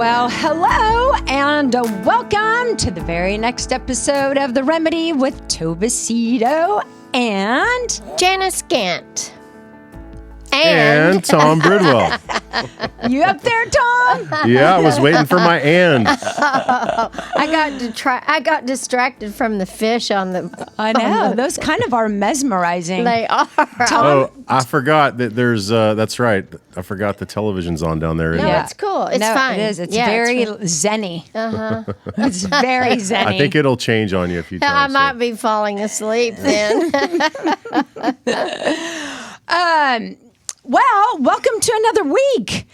Well, hello and welcome to the very next episode of The Remedy with Tova Sido and Janice Gaunt. And Tom Bridwell. You up there, Tom? Yeah, I was waiting for my and. I got distracted from the fish on the. I know. Those kind of are mesmerizing. They are. Oh, I forgot that there's, that's right. I forgot the television's on down there. No, Yeah. it's cool. It's No, fine. It is. It's Yeah, very fine. zen-y. It's very zen-y. I think it'll change on you a few I times. might be falling asleep then. Well, welcome to another week.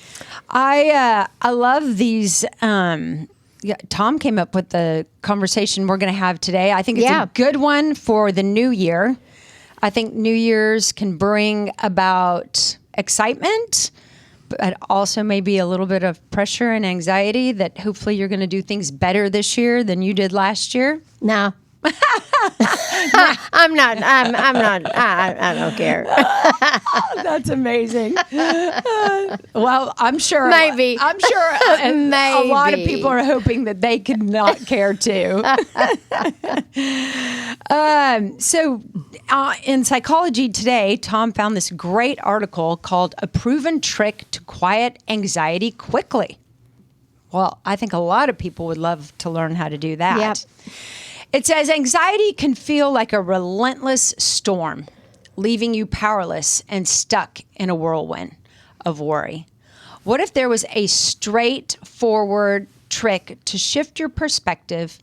I love these. Tom came up with the conversation we're going to have today. I think it's a good one for the new year. I think New Year's can bring about excitement, but also maybe a little bit of pressure and anxiety that hopefully you're going to do things better this year than you did last year. No. I'm not. I don't care. That's amazing. Well, I'm sure. Maybe. I'm sure a lot of Maybe. people are hoping that they could not care too. In Psychology Today, Tom found this great article called "A Proven Trick to Quiet Anxiety Quickly." Well, I think a lot of people would love to learn how to do that. Yep. It says anxiety can feel like a relentless storm, leaving you powerless and stuck in a whirlwind of worry. What if there was a straightforward trick to shift your perspective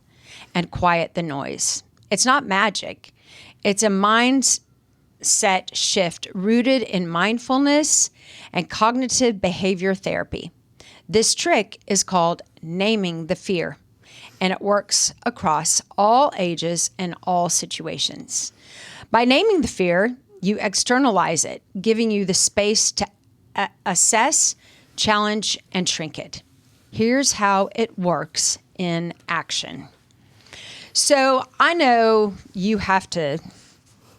and quiet the noise? It's not magic. It's a mindset shift rooted in mindfulness and cognitive behavior therapy. This trick is called naming the fear, and it works across all ages and all situations. By naming the fear, you externalize it, giving you the space to assess, challenge, and shrink it. Here's how it works in action. So I know you have to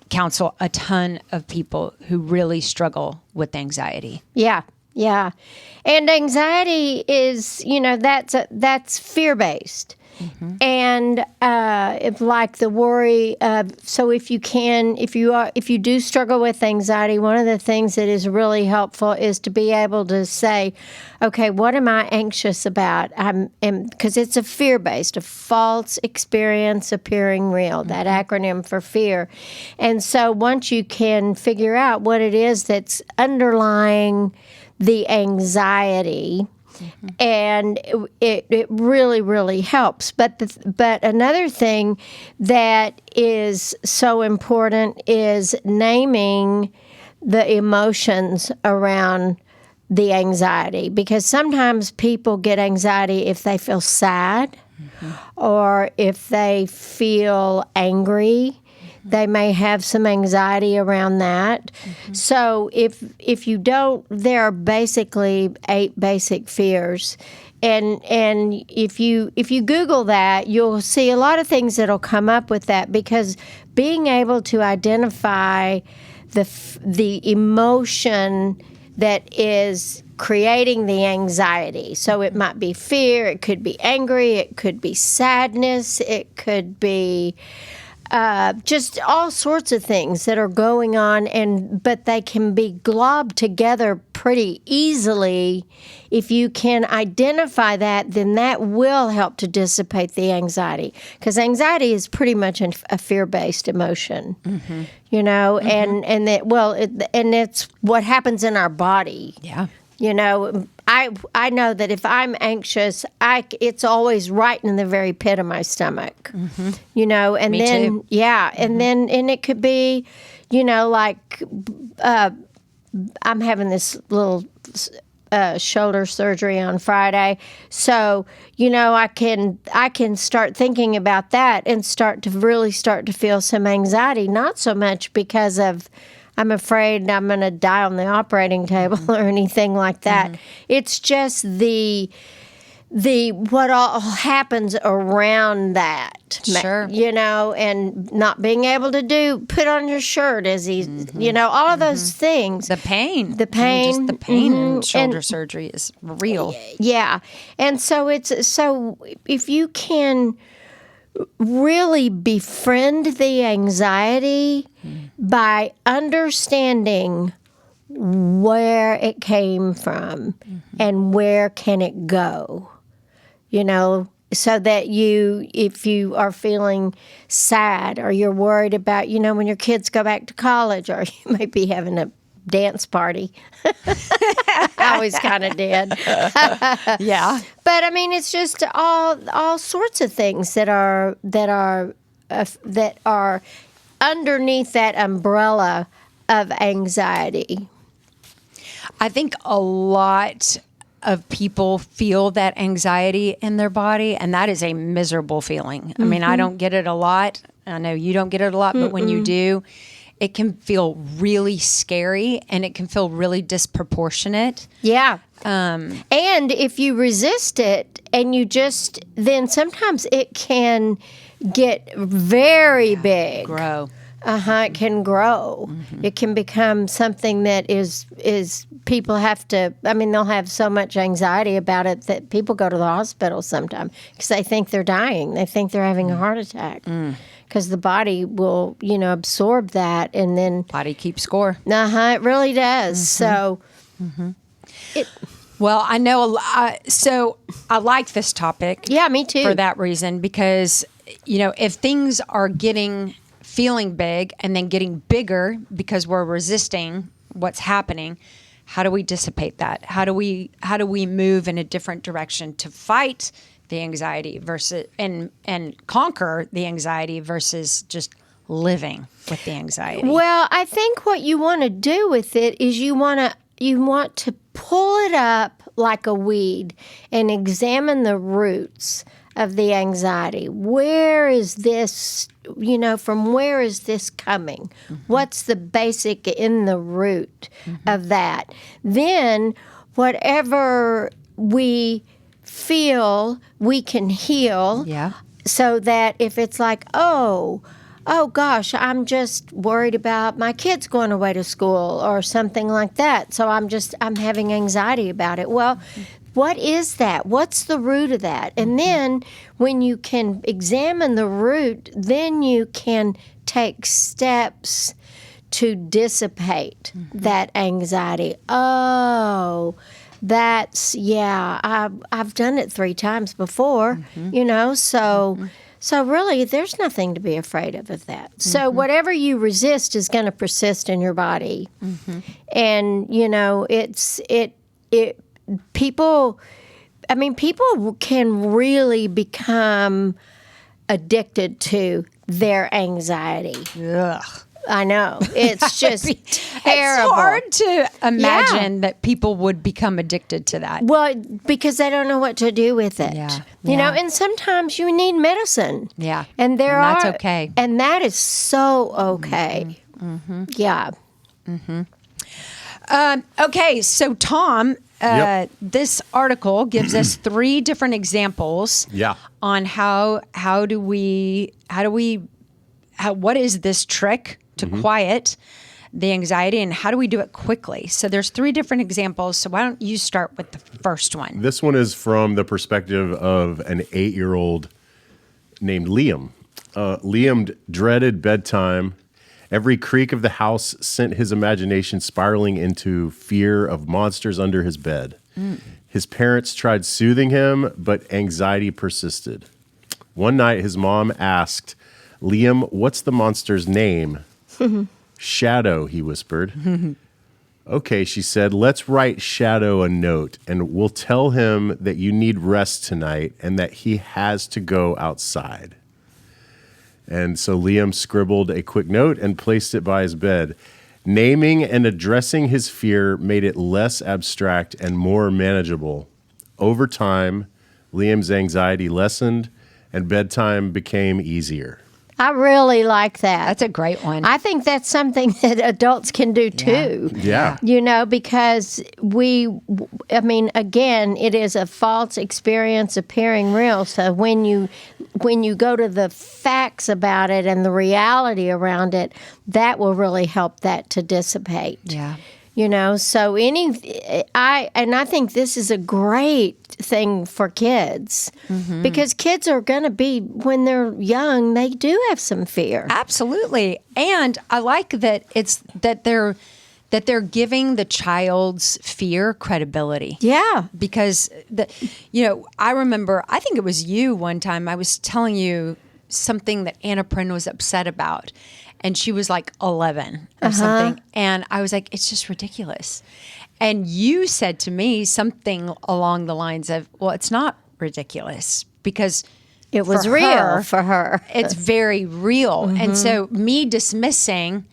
counsel a ton of people who really struggle with anxiety. Yeah. And anxiety is, that's fear-based. Mm-hmm. And if like the worry, so if you do struggle with anxiety, one of the things that is really helpful is to be able to say, okay, what am I anxious about? Because it's a fear-based, a false experience appearing real, that acronym for fear. And so once you can figure out what it is that's underlying the anxiety, and it really, really helps. But another thing that is so important is naming the emotions around the anxiety, because sometimes people get anxiety if they feel sad or if they feel angry. They may have some anxiety around that. Mm-hmm. So if you don't, there are basically 8 basic fears. And if you Google that, you'll see a lot of things that'll come up with that, because being able to identify the emotion that is creating the anxiety. So it might be fear, it could be angry, it could be sadness, it could be just all sorts of things that are going on, but they can be globbed together pretty easily. If you can identify that, then that will help to dissipate the anxiety, because anxiety is pretty much a fear-based emotion, and it's what happens in our body. Yeah. I know that if I'm anxious, it's always right in the very pit of my stomach, and Me then too. and it could be, like I'm having this little shoulder surgery on Friday, so I can start thinking about that and start to feel some anxiety, not so much because of I'm afraid I'm going to die on the operating table or anything like that. It's just the what all happens around that. Sure. You know, and not being able to put on your shirt as he, you know, all of those things. The pain. The pain. Just the pain in shoulder surgery is real. Yeah. And so if you can really befriend the anxiety by understanding where it came from and where can it go, you know, so that if you are feeling sad or you're worried about, you know, when your kids go back to college, or you might be having a dance party. I always kind of did. Yeah. But I mean, it's just all sorts of things that are underneath that umbrella of anxiety. I think a lot of people feel that anxiety in their body, and that is a miserable feeling. I mean, I don't get it a lot. I know you don't get it a lot, but when you do, it can feel really scary and it can feel really disproportionate. Yeah. And if you resist it and then sometimes it can get very big. Grow. It can grow. It can become something that is people have to, I mean, they'll have so much anxiety about it that people go to the hospital sometimes because they think they're dying. They think they're having a heart attack because the body will, you know, absorb that and then. Body keeps score. It really does. So. Well, I know so I like this topic. Yeah, me too. For that reason, because, you know, if things are feeling big and then getting bigger because we're resisting what's happening, how do we dissipate that? How do we move in a different direction to fight the anxiety versus and conquer the anxiety versus just living with the anxiety? Well, I think what you want to do with it is you want to pull it up like a weed and examine the roots of the anxiety. Where is this, you know, from where is this coming? What's the basic in the root of that? Then whatever we feel, we can heal. Yeah. So that if it's like, oh gosh, I'm just worried about my kids going away to school or something like that. So I'm having anxiety about it. Well, what is that? What's the root of that? And then when you can examine the root, then you can take steps to dissipate that anxiety. Oh, that's, I've done it 3 times before, you know, so really there's nothing to be afraid of that. So whatever you resist is going to persist in your body. And, you know, people can really become addicted to their anxiety. Ugh. I know. It's just terrible. It's hard to imagine that people would become addicted to that. Well, because they don't know what to do with it. Yeah. You know, and sometimes you need medicine. Yeah. And that's okay. And that is so okay. Yeah. Okay, so Tom, Yep. this article gives us 3 different examples on what is this trick to quiet the anxiety and how do we do it quickly? So there's 3 different examples. So why don't you start with the first one? This one is from the perspective of an 8-year-old named Liam. Liam dreaded bedtime. Every creak of the house sent his imagination spiraling into fear of monsters under his bed. His parents tried soothing him, but anxiety persisted. One night, his mom asked, "Liam, what's the monster's name?" "Shadow," he whispered. "Okay," she said, "let's write Shadow a note, and we'll tell him that you need rest tonight and that he has to go outside." And so Liam scribbled a quick note and placed it by his bed. Naming and addressing his fear made it less abstract and more manageable. Over time, Liam's anxiety lessened and bedtime became easier. I really like that. That's a great one. I think that's something that adults can do too. Yeah. You know, because again, it is a false experience appearing real. So when you go to the facts about it and the reality around it, that will really help that to dissipate. Yeah. You know, so I think this is a great thing for kids because kids are going to be, when they're young, they do have some fear. Absolutely. And I like that they're giving the child's fear credibility. Yeah. Because I remember, I think it was you one time, I was telling you something that Anna Prin was upset about. And she was like 11 or something. And I was like, it's just ridiculous. And you said to me something along the lines of, well, it's not ridiculous because it was real for her. It's very real. And so me dismissing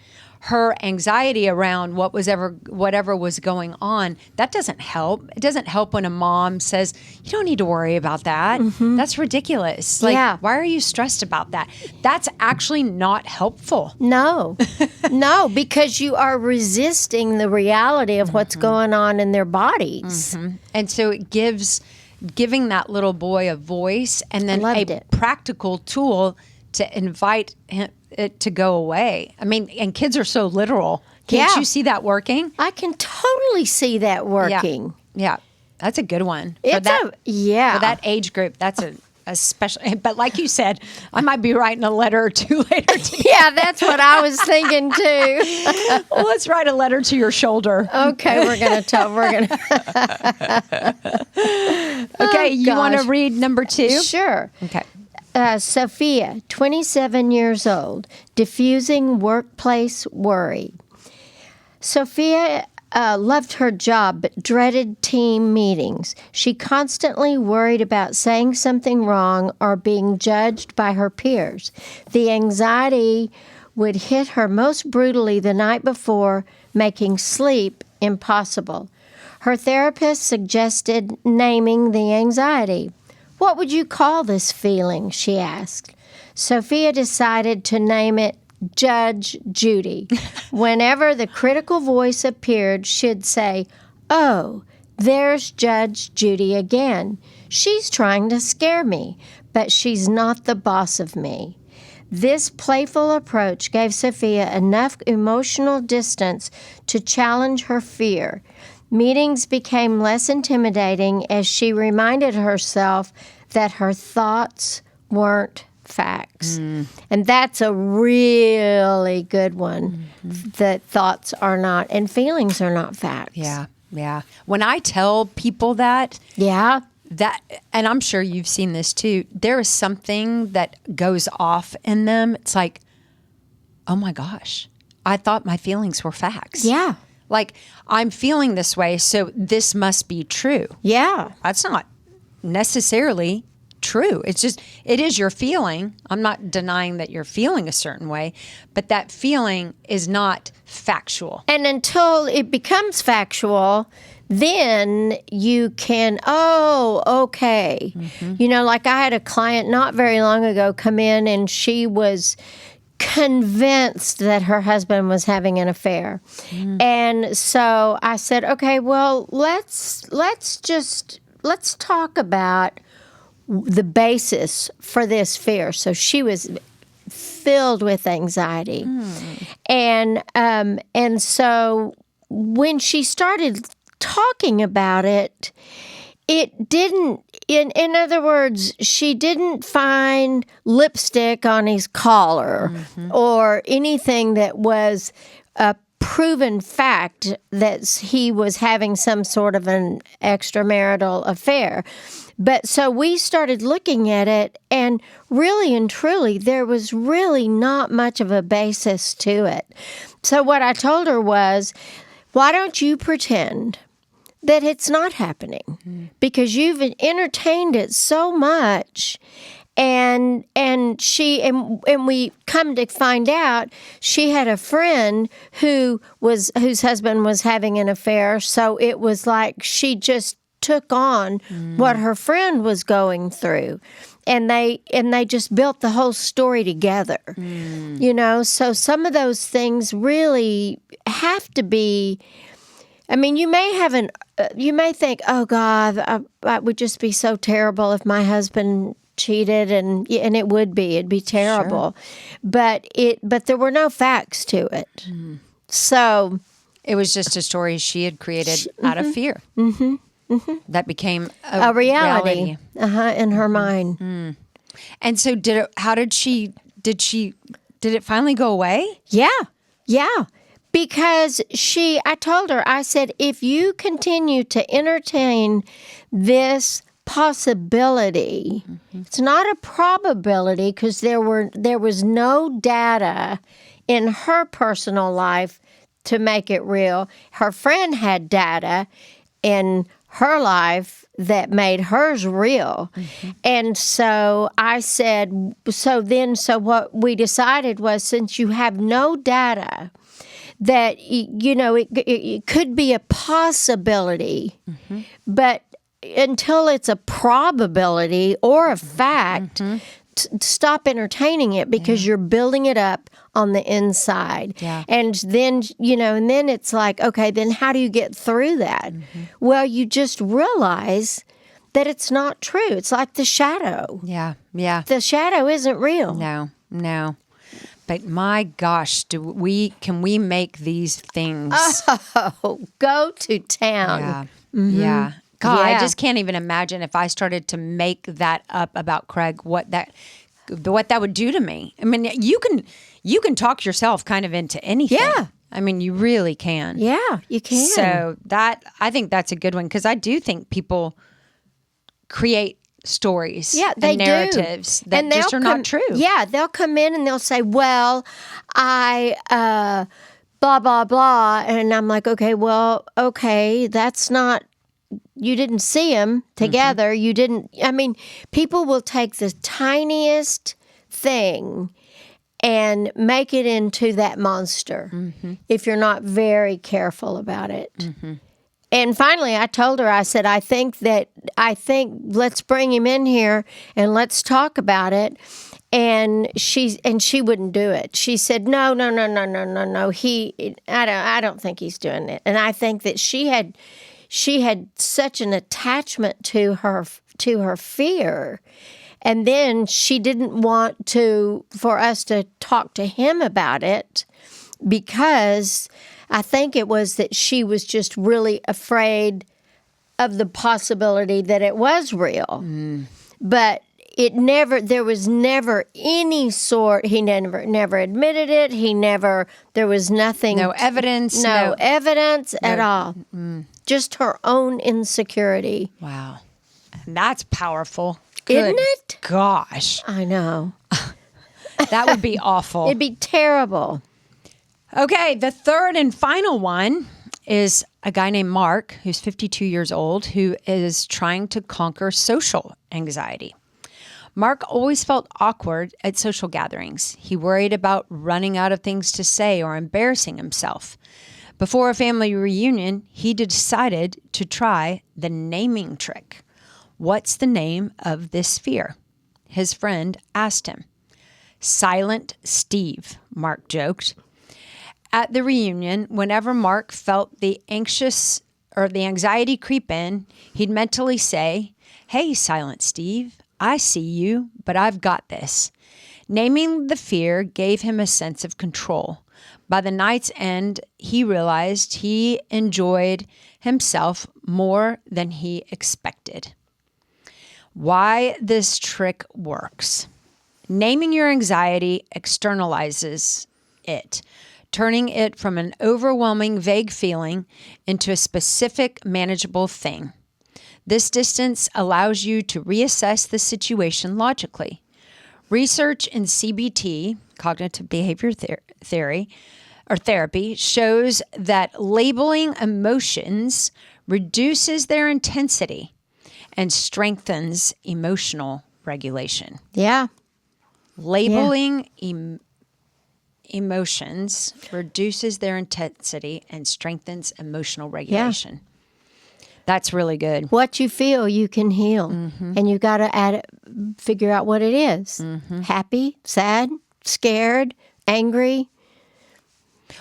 her anxiety around whatever was going on, that doesn't help. It doesn't help when a mom says, you don't need to worry about that. That's ridiculous. Like, why are you stressed about that? That's actually not helpful. No, no, because you are resisting the reality of what's going on in their bodies. And so it giving that little boy a voice and then practical tool to invite it to go away. I mean, and kids are so literal. Can't you see that working? I can totally see that working. Yeah. That's a good one. For For that age group, that's a special, but like you said, I might be writing a letter or two later today. Yeah, that's what I was thinking too. Well, let's write a letter to your shoulder. Okay, we're going to. Okay, you want to read number 2? Sure. Okay. Sophia, 27 years old, diffusing workplace worry. Sophia loved her job but dreaded team meetings. She constantly worried about saying something wrong or being judged by her peers. The anxiety would hit her most brutally the night before, making sleep impossible. Her therapist suggested naming the anxiety. What would you call this feeling? She asked. Sophia decided to name it Judge Judy. Whenever the critical voice appeared, she'd say, "Oh, there's Judge Judy again. She's trying to scare me, but she's not the boss of me." This playful approach gave Sophia enough emotional distance to challenge her fear. Meetings became less intimidating as she reminded herself that her thoughts weren't facts. And that's a really good one, that thoughts are not, and feelings are not facts. Yeah. When I tell people that, and I'm sure you've seen this too, there is something that goes off in them. It's like, oh my gosh, I thought my feelings were facts. Yeah. Like, I'm feeling this way, so this must be true. Yeah. That's not necessarily true. It's just, it is your feeling. I'm not denying that you're feeling a certain way, but that feeling is not factual. And until it becomes factual, then you can, okay. You know, like I had a client not very long ago come in and she was convinced that her husband was having an affair. And so I said, okay, well, let's talk about the basis for this fear. So she was filled with anxiety. And so when she started talking about it, it didn't, in other words, she didn't find lipstick on his collar or anything that was a proven fact that he was having some sort of an extramarital affair. But so we started looking at it, and really and truly, there was really not much of a basis to it. So what I told her was, why don't you pretend that it's not happening, because you've entertained it so much, and we come to find out she had a friend whose husband was having an affair, so it was like she just took on what her friend was going through. they just built the whole story together. So some of those things really have to be. I mean, you may think, oh God, I would just be so terrible if my husband cheated, and it'd be terrible. Sure. But there were no facts to it. So it was just a story she had created out of fear. That became a reality. In her mind. And so did it finally go away? Yeah. Because I told her, I said, if you continue to entertain this possibility, it's not a probability, because there was no data in her personal life to make it real. Her friend had data in her life that made hers real. And so I said, so what we decided was, since you have no data, that, it could be a possibility, but until it's a probability or a fact, stop entertaining it, because you're building it up on the inside. Yeah. And then, and then it's like, okay, then how do you get through that? Well, you just realize that it's not true. It's like the shadow. Yeah. The shadow isn't real. No. But my gosh, can we make these things? Oh, go to town. Yeah. God, Yeah. I just can't even imagine if I started to make that up about Craig, what that would do to me. I mean, you can talk yourself kind of into anything. Yeah. I mean, you really can. Yeah, you can. So I think that's a good one, because I do think people create stories, they and narratives do. that just are not true. Yeah, they'll come in and they'll say, well, I blah, blah, blah. And I'm like, okay, that's not, you didn't see them together. You didn't, people will take the tiniest thing and make it into that monster if you're not very careful about it. And finally, I told her, I said, I think let's bring him in here and let's talk about it. And she wouldn't do it. She said, no. I don't think he's doing it. And I think that she had such an attachment to her fear. And then she didn't want for us to talk to him about it, because I think it was that she was just really afraid of the possibility that it was real. But there was never any sort, he never admitted it. There was nothing. No evidence. No evidence at all. Just her own insecurity. Wow. And that's powerful. Isn't it? Gosh. I know. That would be awful. It'd be terrible. Okay, the third and final one is a guy named Mark, who's 52 years old, who is trying to conquer social anxiety. Mark always felt awkward at social gatherings. He worried about running out of things to say or embarrassing himself. Before a family reunion, he decided to try the naming trick. What's the name of this fear? His friend asked him. Silent Steve, Mark joked. At the reunion, whenever Mark felt the anxiety creep in, he'd mentally say, "Hey, Silent Steve, I see you, but I've got this." Naming the fear gave him a sense of control. By the night's end, he realized he enjoyed himself more than he expected. Why this trick works. Naming your anxiety externalizes it, turning it from an overwhelming, vague feeling into a specific, manageable thing. This distance allows you to reassess the situation logically. Research in CBT, cognitive behavior therapy, shows that labeling emotions reduces their intensity and strengthens emotional regulation. Yeah. Labeling emotions reduces their intensity and strengthens emotional regulation. That's really good. What you feel, you can heal. And you got to figure out what it is. Happy, sad, scared, angry.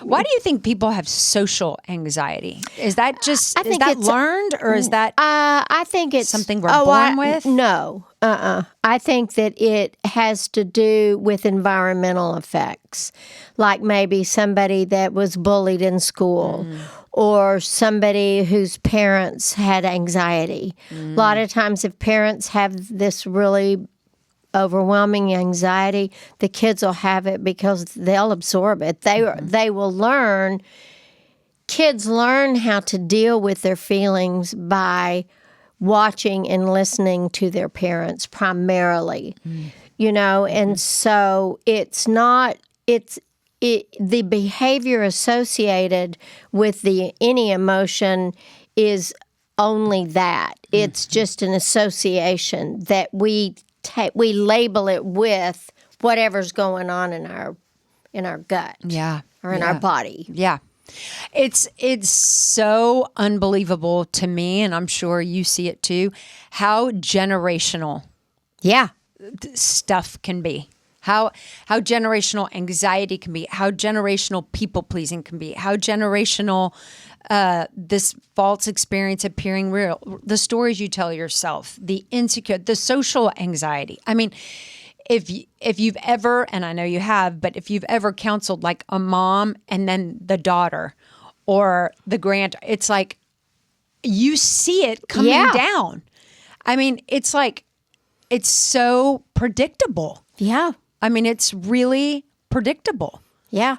Why do you think people have social anxiety? Is that just I think that it's learned, or is that I think it's something we're born with? No. I think that it has to do with environmental effects, like maybe somebody that was bullied in school or somebody whose parents had anxiety. A lot of times if parents have this really overwhelming anxiety, the kids will have it because they'll absorb it. They will learn. Kids learn how to deal with their feelings by watching and listening to their parents primarily, and so the behavior associated with any emotion is only that. It's just an association that we label it with whatever's going on in our gut, or in our body. Yeah. It's so unbelievable to me, and I'm sure you see it too, how generational stuff can be. How generational anxiety can be, how generational people pleasing can be, how generational this false experience appearing real, the stories you tell yourself, the insecure, the social anxiety. I mean, if you've ever, and I know you have, but if you've ever counseled like a mom and then the daughter or the it's like you see it coming down. I mean, it's like, it's so predictable. Yeah. I mean, it's really predictable. Yeah.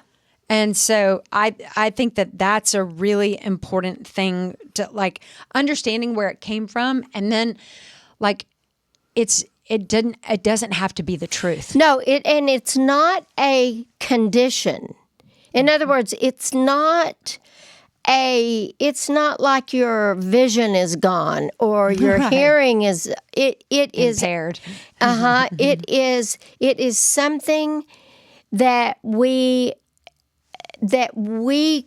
And so I think that that's a really important thing to like understanding where it came from, and then like it doesn't have to be the truth. No, it's not a condition. In other words, it's not like your vision is gone or your hearing is it is impaired. It is something that we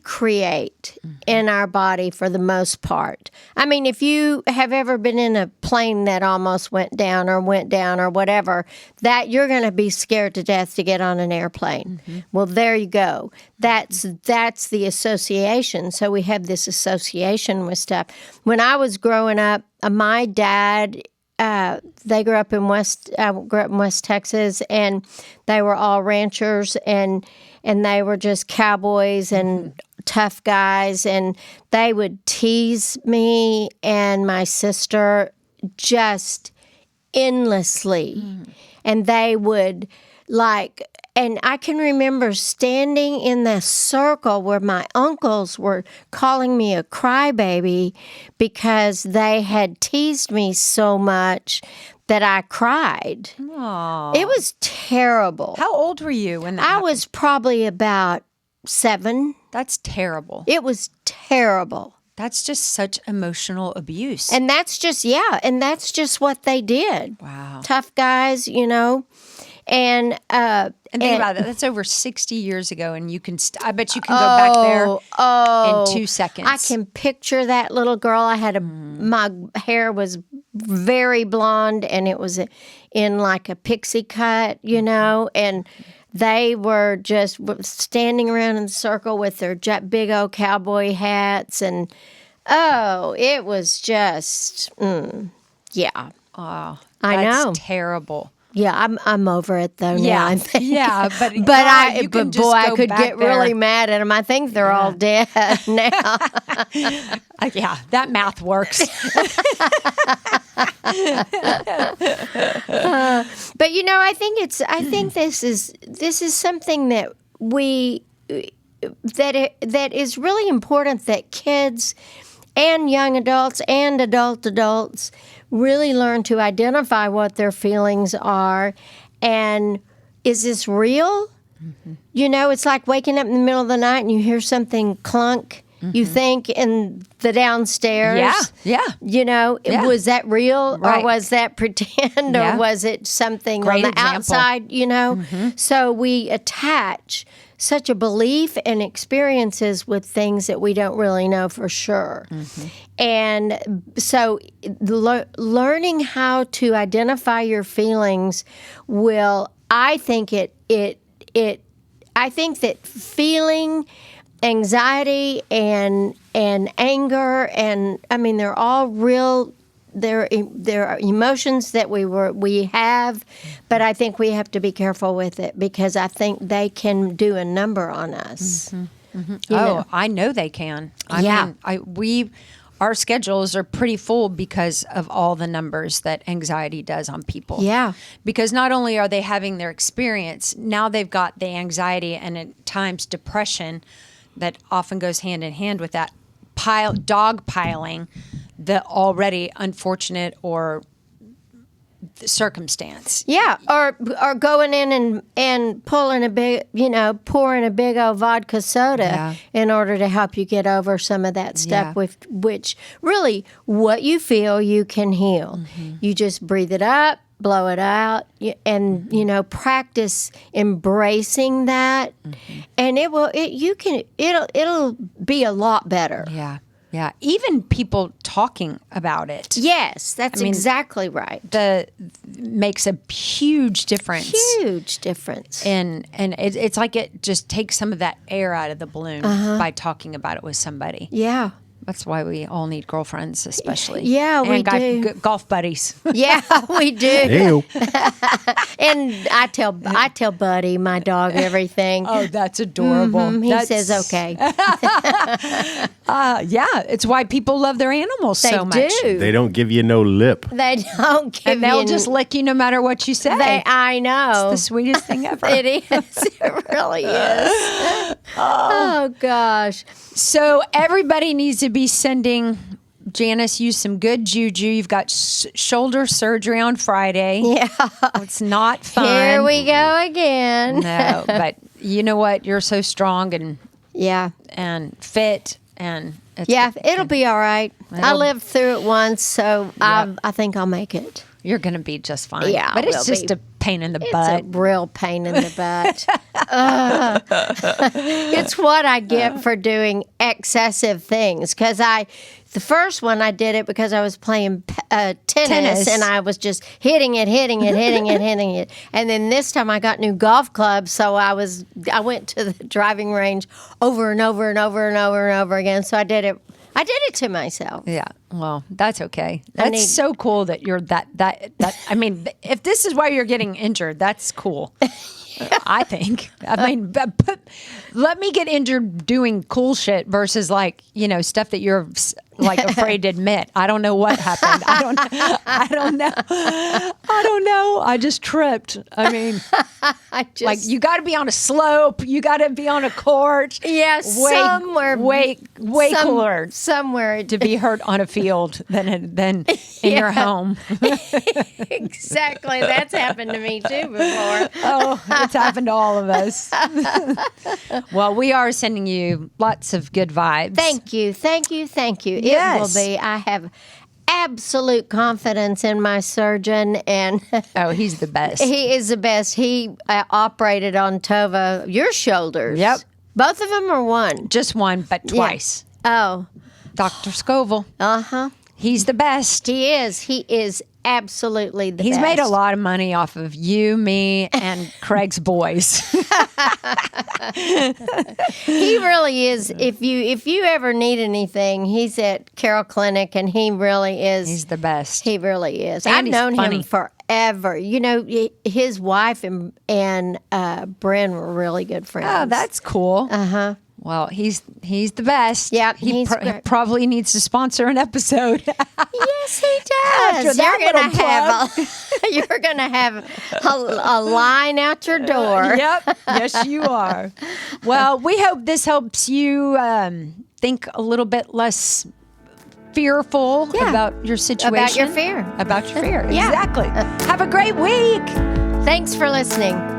create in our body for the most part. I mean, if you have ever been in a plane that almost went down or whatever, that you're going to be scared to death to get on an airplane. Well, there you go. That's the association. So we have this association with stuff. When I was growing up, my dad, they grew up in West Texas, and they were all ranchers, and they were just cowboys and tough guys, and they would tease me and my sister just endlessly. And they would and I can remember standing in the circle where my uncles were calling me a crybaby because they had teased me so much that I cried. Aww. It was terrible. How old were you when that I happened? was probably about 7. That's terrible. It was terrible. That's just such emotional abuse. And that's just what they did. Wow. Tough guys, And think about that. That's over 60 years ago, and you can. I bet you can go back there in 2 seconds. I can picture that little girl. I had my hair was very blonde, and it was in like a pixie cut, and they were just standing around in a circle with their big old cowboy hats, and it was just, yeah. Oh, I know. Terrible. Yeah, I'm over it though now. Yeah, I think. yeah, but I I could get really mad at them. I think they're all dead now. Yeah, that math works. But I think this is something that that is really important, that kids and young adults and adults really learn to identify what their feelings are, and is this real? It's like waking up in the middle of the night and you hear something clunk. You think in the downstairs. Yeah. Was that real, Right. or was that pretend, Yeah. or was it something Great on the example. outside? So we attach such a belief and experiences with things that we don't really know for sure. And so learning how to identify your feelings will, I think I think that feeling anxiety and anger, and I mean, they're all real. There are emotions that we have, but I think we have to be careful with it because I think they can do a number on us. You know? I know they can. I mean, our schedules are pretty full because of all the numbers that anxiety does on people. Yeah. Because not only are they having their experience, now they've got the anxiety and at times depression that often goes hand in hand with that dogpiling the already unfortunate or circumstance. Yeah, or going in and pulling a big, pouring a big old vodka soda in order to help you get over some of that stuff. With which really, what you feel, you can heal. You just breathe it up, blow it out, and practice embracing that, and it'll be a lot better. Yeah, even people talking about it. Yes, that's exactly right. Makes a huge difference. Huge difference. And it's like it just takes some of that air out of the balloon by talking about it with somebody. Yeah. That's why we all need girlfriends, especially. Yeah, we do. Golf buddies. Yeah, we do. Ew. And I tell Buddy, my dog, everything. Oh, that's adorable. He says okay. Yeah, it's why people love their animals so much. They do. They don't give you no lip. They don't give And they'll just lick you no matter what you say. I know. It's the sweetest thing ever. It is. It really is. Oh, gosh. So everybody needs to be sending Janice you some good juju. You've got shoulder surgery on Friday. Yeah. It's not fun. Here we go again. No, but you know what? You're so strong and fit, and it'll be all right. I lived through it once, so I think I'll make it. You're going to be just fine. Yeah, but it's just a pain in the butt. It's a real pain in the butt. It's what I get for doing excessive things. Because the first one I did it because I was playing tennis and I was just hitting it. And then this time I got new golf clubs, so I went to the driving range over and over again. So I did it to myself. Yeah, well, that's okay. That's so cool that you're that. I mean, if this is why you're getting injured, that's cool. I think. I mean, let me get injured doing cool shit versus stuff that you're afraid to admit. I don't know what happened. I don't know. I just tripped. I mean, you got to be on a slope. You got to be on a court. Yeah, way cooler somewhere to be hurt on a field than in your home. Exactly. That's happened to me too before. Oh, it's happened to all of us. Well, we are sending you lots of good vibes. Thank you. Yes. It will be. I have absolute confidence in my surgeon, and he's the best. He is the best. He operated on Tova, your shoulders. Yep. Both of them or one? Just one, but twice. Yeah. Oh. Dr. Scoville. Uh-huh. He's the best. He is absolutely the best. He's made a lot of money off of you, me, and Craig's boys. He really is. If you ever need anything, he's at Carroll Clinic, and he really is. He's the best. He really is. And I've known funny. him forever. His wife and Bren were really good friends. Oh, that's cool. Uh-huh. Well, he's the best. Yep, he probably needs to sponsor an episode. Yes, he does. You're gonna have a line out your door. Yep. Yes, you are. Well, we hope this helps you think a little bit less fearful about your situation. About your fear. About your fear. Yeah. Exactly. Have a great week. Thanks for listening.